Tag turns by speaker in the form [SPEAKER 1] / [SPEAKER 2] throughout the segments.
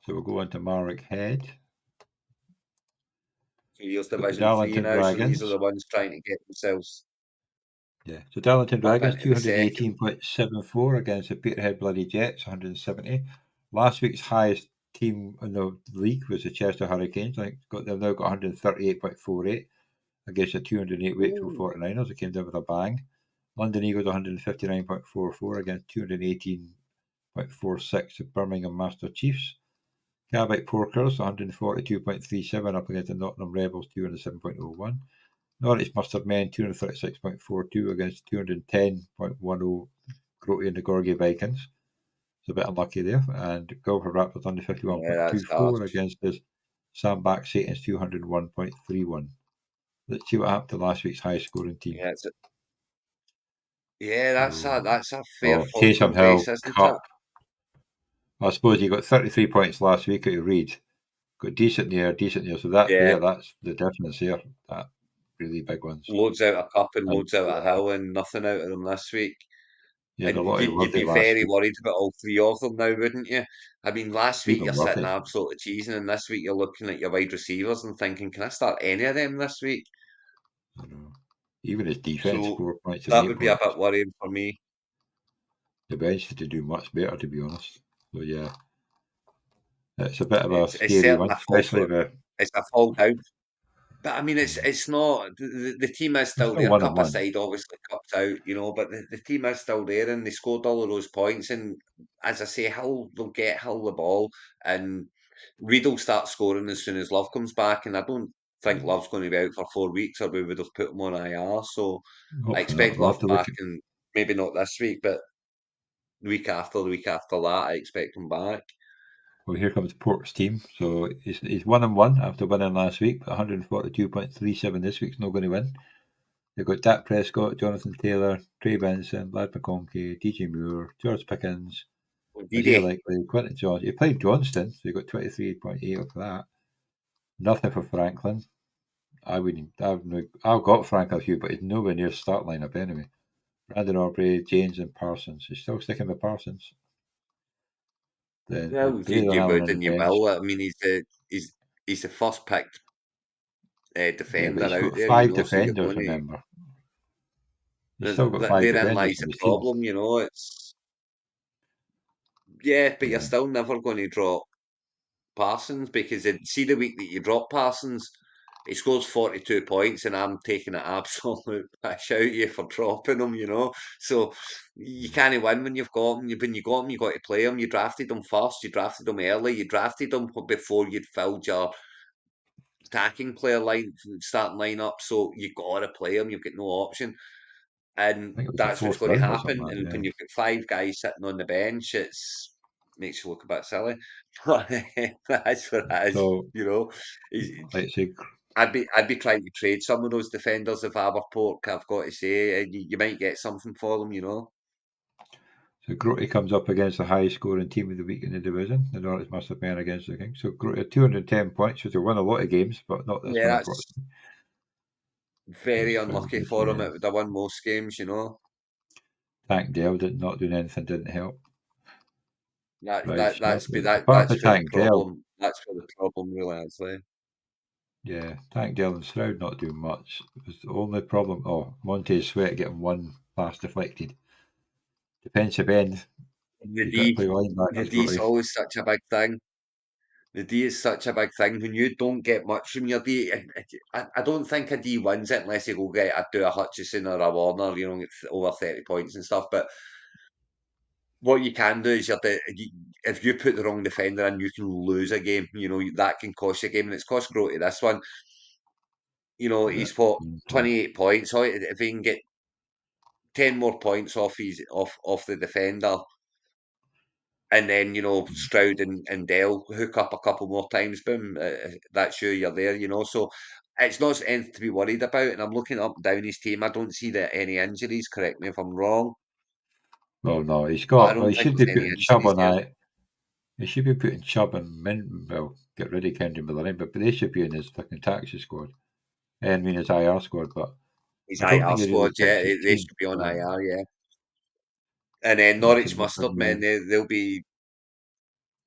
[SPEAKER 1] So we'll go on to Marwick Head.
[SPEAKER 2] So here's
[SPEAKER 1] Got the
[SPEAKER 2] Division 3
[SPEAKER 1] Darlington
[SPEAKER 2] now, so these
[SPEAKER 1] Dragons.
[SPEAKER 2] are the ones trying to get themselves
[SPEAKER 1] Yeah, so Darlington
[SPEAKER 2] up
[SPEAKER 1] Dragons,
[SPEAKER 2] into the second.
[SPEAKER 1] 218.74 against the Peterhead Bloody Jets, 170. Last week's highest team in the league was the Chester Hurricanes. They've now got 138.48 against the 208 Wakefield 49ers. They came down with a bang. London Eagles 159.44 against 218.46 the Birmingham Master Chiefs. Carbite Porkers 142.37 up against the Nottingham Rebels 207.01. Norwich Mustard Men 236.42 against 210.10 Grote and the Gorgie Vikings. It's a bit unlucky there. And Gopher Raptors under
[SPEAKER 2] Yeah, that's harsh.
[SPEAKER 1] 51.24 against the Sandbach Satans 201.31. Let's see what happened to last week's high scoring team.
[SPEAKER 2] Yeah, that's a fair fall
[SPEAKER 1] Taysom
[SPEAKER 2] from grace,
[SPEAKER 1] Hill
[SPEAKER 2] isn't
[SPEAKER 1] Cup.
[SPEAKER 2] it?
[SPEAKER 1] I suppose you got 33 points last week at your Reed. Got decent there. So that's the difference here. That really big ones.
[SPEAKER 2] Loads out of Cup and loads out of
[SPEAKER 1] Yeah.
[SPEAKER 2] Hill and nothing out of them this week.
[SPEAKER 1] Yeah,
[SPEAKER 2] And
[SPEAKER 1] a lot of
[SPEAKER 2] you'd
[SPEAKER 1] Worthy
[SPEAKER 2] be
[SPEAKER 1] last
[SPEAKER 2] very
[SPEAKER 1] week.
[SPEAKER 2] worried about all three of them now, wouldn't you? I mean, last week
[SPEAKER 1] Even
[SPEAKER 2] you're sitting
[SPEAKER 1] Worthy.
[SPEAKER 2] absolutely cheesing, and this week you're looking at your wide receivers and thinking, can I start any of them this week?
[SPEAKER 1] I know. Even his defense,
[SPEAKER 2] So
[SPEAKER 1] 4 points and
[SPEAKER 2] that
[SPEAKER 1] 8
[SPEAKER 2] would be a
[SPEAKER 1] points.
[SPEAKER 2] bit worrying for me.
[SPEAKER 1] The bench had to do much better, to be honest. So yeah, it's a bit of a
[SPEAKER 2] It's
[SPEAKER 1] scary one,
[SPEAKER 2] certainly a fall
[SPEAKER 1] especially
[SPEAKER 2] for
[SPEAKER 1] the.
[SPEAKER 2] it's a fall down. But I mean, it's not the team is
[SPEAKER 1] It's
[SPEAKER 2] still
[SPEAKER 1] still
[SPEAKER 2] there.
[SPEAKER 1] one and
[SPEAKER 2] Cup
[SPEAKER 1] one.
[SPEAKER 2] aside, obviously Cup's out, but the team is still there, and they scored all of those points. And as I say, Hull they'll get Hull the ball, and Reid will start scoring as soon as Love comes back. And I don't think Love's going to be out for 4 weeks, or we would have put him on IR. So I
[SPEAKER 1] Hopefully not.
[SPEAKER 2] expect
[SPEAKER 1] We'll have
[SPEAKER 2] Love
[SPEAKER 1] to look
[SPEAKER 2] back,
[SPEAKER 1] at.
[SPEAKER 2] and maybe not this week, but the week after that, I expect him back.
[SPEAKER 1] Well, here comes Port's team. So he's 1 and 1 after winning last week, but 142.37 this week's not going to win. They've got Dak Prescott, Jonathan Taylor, Trey Benson, Lad McConkey, DJ Moore, George Pickens,
[SPEAKER 2] Did
[SPEAKER 1] Isaiah
[SPEAKER 2] he?
[SPEAKER 1] Likely, Quentin Johns. He played Johnston, so he got 23.8 of that. Nothing for Franklin. I've got Franklin Hugh, but he's nowhere near start lineup anyway. Brandon Aubrey, James, and Parsons. He's still sticking with Parsons. Then
[SPEAKER 2] Well,
[SPEAKER 1] Braden
[SPEAKER 2] you
[SPEAKER 1] Allen
[SPEAKER 2] would
[SPEAKER 1] on the
[SPEAKER 2] and you
[SPEAKER 1] bench.
[SPEAKER 2] will. I mean, he's the first picked
[SPEAKER 1] Yeah, but
[SPEAKER 2] defender
[SPEAKER 1] he's
[SPEAKER 2] out
[SPEAKER 1] got
[SPEAKER 2] there,
[SPEAKER 1] 5
[SPEAKER 2] so you're
[SPEAKER 1] defenders,
[SPEAKER 2] going to.
[SPEAKER 1] remember. He's still got 5
[SPEAKER 2] Therein
[SPEAKER 1] defenders
[SPEAKER 2] lies
[SPEAKER 1] on
[SPEAKER 2] the
[SPEAKER 1] his team.
[SPEAKER 2] problem, It's but you're
[SPEAKER 1] Yeah.
[SPEAKER 2] still never going to drop Parsons because see the week that you drop Parsons, he scores 42 points, and I'm taking an absolute piss out of you for dropping him. So you can't win when you've got him. When you got him, you got to play him. You drafted him first. You drafted him early. You drafted him before you'd filled your attacking player starting lineup, so you got to play him. You've got no option,
[SPEAKER 1] I
[SPEAKER 2] and
[SPEAKER 1] think it was the
[SPEAKER 2] that's what's
[SPEAKER 1] fourth
[SPEAKER 2] going to
[SPEAKER 1] round or something
[SPEAKER 2] happen.
[SPEAKER 1] like
[SPEAKER 2] And
[SPEAKER 1] that.
[SPEAKER 2] when you've got five guys sitting on the bench, it's makes you look a bit silly. But that's what it is.
[SPEAKER 1] So,
[SPEAKER 2] He's-
[SPEAKER 1] let's say,
[SPEAKER 2] I'd be trying to trade some of those defenders of Aberpork. I've got to say, and you might get something for them.
[SPEAKER 1] so Grote comes up against the highest scoring team of the week in the division. The Norwich must have been against the Kings. So Grote had 210 points, which will win a lot of games, but not this
[SPEAKER 2] Yeah,
[SPEAKER 1] one,
[SPEAKER 2] that's
[SPEAKER 1] unfortunately.
[SPEAKER 2] very unlucky for him.
[SPEAKER 1] Yeah.
[SPEAKER 2] It would have won most games.
[SPEAKER 1] Tank Dell did not do anything, didn't help.
[SPEAKER 2] That
[SPEAKER 1] Right,
[SPEAKER 2] that
[SPEAKER 1] so
[SPEAKER 2] that's be that
[SPEAKER 1] apart
[SPEAKER 2] that's
[SPEAKER 1] from
[SPEAKER 2] where the
[SPEAKER 1] Tank Dell,
[SPEAKER 2] problem. That's where the problem really is.
[SPEAKER 1] yeah, Tank Dell and Stroud not doing much. It was the only problem. Oh, Montez Sweat getting one pass deflected. Defensive end,
[SPEAKER 2] The
[SPEAKER 1] you've got to
[SPEAKER 2] D,
[SPEAKER 1] play
[SPEAKER 2] the
[SPEAKER 1] linebackers,
[SPEAKER 2] D is
[SPEAKER 1] Grote.
[SPEAKER 2] always such a big thing. The D is such a big thing. When you don't get much from your D, I don't think a D wins it unless you go do a Hutchison or a Warner, get over 30 points and stuff. But what you can do is if you put the wrong defender in, you can lose a game. That can cost you a game, and it's cost Grote this one.
[SPEAKER 1] Yeah.
[SPEAKER 2] He's what 28 points. So if he can get 10 more points off the defender, and then, Stroud and Dell hook up a couple more times, boom, that's you're there. So it's not anything to be worried about. And I'm looking up and down his team. I don't see any injuries. Correct me if I'm wrong,
[SPEAKER 1] Well, no,
[SPEAKER 2] but I
[SPEAKER 1] Well,
[SPEAKER 2] don't
[SPEAKER 1] he
[SPEAKER 2] think
[SPEAKER 1] should be
[SPEAKER 2] there's any
[SPEAKER 1] putting Chubb
[SPEAKER 2] injuries
[SPEAKER 1] on
[SPEAKER 2] there.
[SPEAKER 1] that. He should be putting Chubb and Well, get rid of Kendrick Miller, but they should be in his fucking taxi squad. I mean, his IR squad, but
[SPEAKER 2] His
[SPEAKER 1] I don't
[SPEAKER 2] IR
[SPEAKER 1] think he really
[SPEAKER 2] squad, yeah,
[SPEAKER 1] fits his
[SPEAKER 2] they
[SPEAKER 1] team.
[SPEAKER 2] should be on
[SPEAKER 1] So
[SPEAKER 2] IR, yeah. And then
[SPEAKER 1] that's
[SPEAKER 2] Norwich
[SPEAKER 1] another
[SPEAKER 2] Mustard, man,
[SPEAKER 1] move.
[SPEAKER 2] they'll be.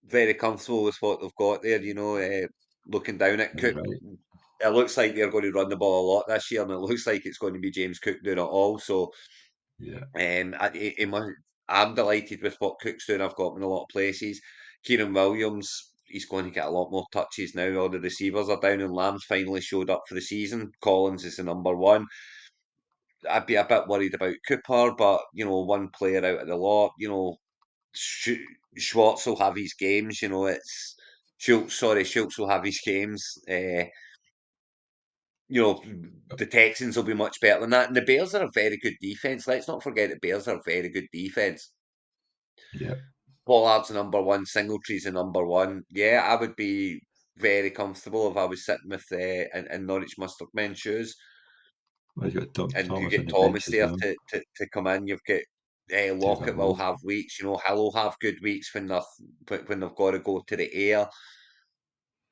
[SPEAKER 2] very comfortable with what they've got there. Looking down at
[SPEAKER 1] You're
[SPEAKER 2] Cook,
[SPEAKER 1] right.
[SPEAKER 2] it looks like they're going to run the ball a lot this year, and it looks like it's going to be James Cook doing it all. So,
[SPEAKER 1] Yeah.
[SPEAKER 2] I'm delighted with what Cook's doing. I've got him in a lot of places. Kieran Williams, he's going to get a lot more touches now. All the receivers are down, and Lamb's finally showed up for the season. Collins is the number one. I'd be a bit worried about Cooper, but one player out of the lot. Sch- Schwartz will have his games. It's Schultz. Sorry, Schultz will have his games. You know, the Texans will be much better than that. And the Bears are a very good defense. Let's not forget the Bears are a very good defense.
[SPEAKER 1] Yeah.
[SPEAKER 2] Pollard's the number one, Singletary's the number one. Yeah, I would be very comfortable if I was sitting with in Norwich Mustard Men shoes.
[SPEAKER 1] Well, you've got
[SPEAKER 2] And you
[SPEAKER 1] Thomas on
[SPEAKER 2] get
[SPEAKER 1] the bench
[SPEAKER 2] Thomas
[SPEAKER 1] as
[SPEAKER 2] there
[SPEAKER 1] well.
[SPEAKER 2] to come in. You've got
[SPEAKER 1] Taylor
[SPEAKER 2] Lockett will
[SPEAKER 1] Wolf.
[SPEAKER 2] have weeks. Hill will have good weeks when they've got to go to the air.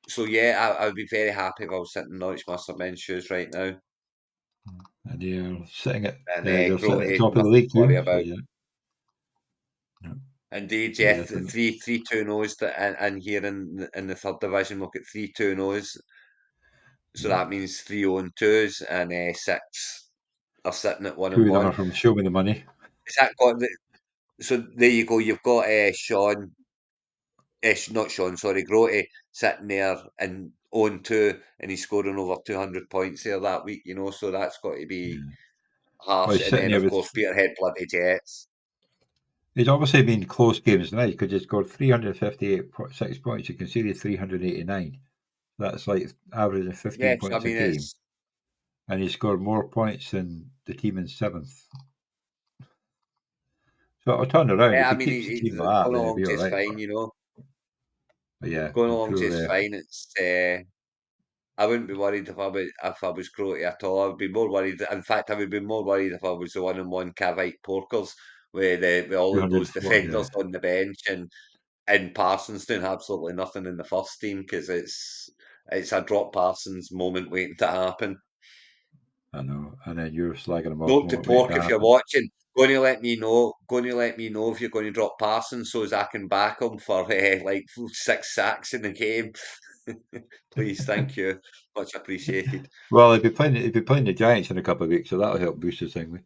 [SPEAKER 2] So yeah, I would be very happy if I was sitting in Norwich Mustard men's shoes right now.
[SPEAKER 1] And you're sitting at
[SPEAKER 2] And
[SPEAKER 1] the
[SPEAKER 2] Grote,
[SPEAKER 1] top of the
[SPEAKER 2] nothing
[SPEAKER 1] league
[SPEAKER 2] to worry
[SPEAKER 1] too. So
[SPEAKER 2] about.
[SPEAKER 1] yeah. Yeah.
[SPEAKER 2] Indeed,
[SPEAKER 1] So
[SPEAKER 2] yeah,
[SPEAKER 1] yeah, I think
[SPEAKER 2] 3-2-0s and here in the third division we'll get 3-2-0s. So
[SPEAKER 1] yeah.
[SPEAKER 2] that means 3-0-2s and six are sitting at one
[SPEAKER 1] Two
[SPEAKER 2] and
[SPEAKER 1] of them
[SPEAKER 2] one.
[SPEAKER 1] are from Show Me the Money.
[SPEAKER 2] Is that got so there you go. You've got Sean not Sean, sorry, Grote sitting there and on two, and he's scoring over 200 points there that week, so that's got to be
[SPEAKER 1] Yeah. Well,
[SPEAKER 2] harsh.
[SPEAKER 1] he's
[SPEAKER 2] And
[SPEAKER 1] sitting
[SPEAKER 2] then,
[SPEAKER 1] there
[SPEAKER 2] of
[SPEAKER 1] with.
[SPEAKER 2] course, Peterhead bloody Jets.
[SPEAKER 1] He's obviously been close games tonight because he scored 358 points. You conceded 389. That's like averaging 15
[SPEAKER 2] Yes, I
[SPEAKER 1] points a
[SPEAKER 2] mean,
[SPEAKER 1] game. And he scored more points than the team in seventh. So it'll turn around. If
[SPEAKER 2] I
[SPEAKER 1] he
[SPEAKER 2] mean,
[SPEAKER 1] keeps the team
[SPEAKER 2] he's
[SPEAKER 1] like that,
[SPEAKER 2] going
[SPEAKER 1] then he'll
[SPEAKER 2] along
[SPEAKER 1] be all
[SPEAKER 2] just
[SPEAKER 1] right.
[SPEAKER 2] fine.
[SPEAKER 1] But yeah,
[SPEAKER 2] Going
[SPEAKER 1] I'm
[SPEAKER 2] along
[SPEAKER 1] sure
[SPEAKER 2] just fine. I wouldn't be worried if I was Crotty at all. I would be more worried. In fact, I would be more worried if I was the 1-on-1 Cavite Porkers with all of those
[SPEAKER 1] 240. Yeah,
[SPEAKER 2] defenders on the bench and Parsons doing absolutely nothing in the first team because it's a drop Parsons moment waiting to happen.
[SPEAKER 1] I know. And then you're slagging him off
[SPEAKER 2] Note to
[SPEAKER 1] more waiting to
[SPEAKER 2] Pork if you're
[SPEAKER 1] happen.
[SPEAKER 2] watching, going to let me know. Going to let me know if you're going to drop Parsons so as I can back him for like 6 sacks in the game. Please, thank you, much appreciated.
[SPEAKER 1] Well, he'd be playing the Giants in a couple of weeks, so that'll help boost his thing.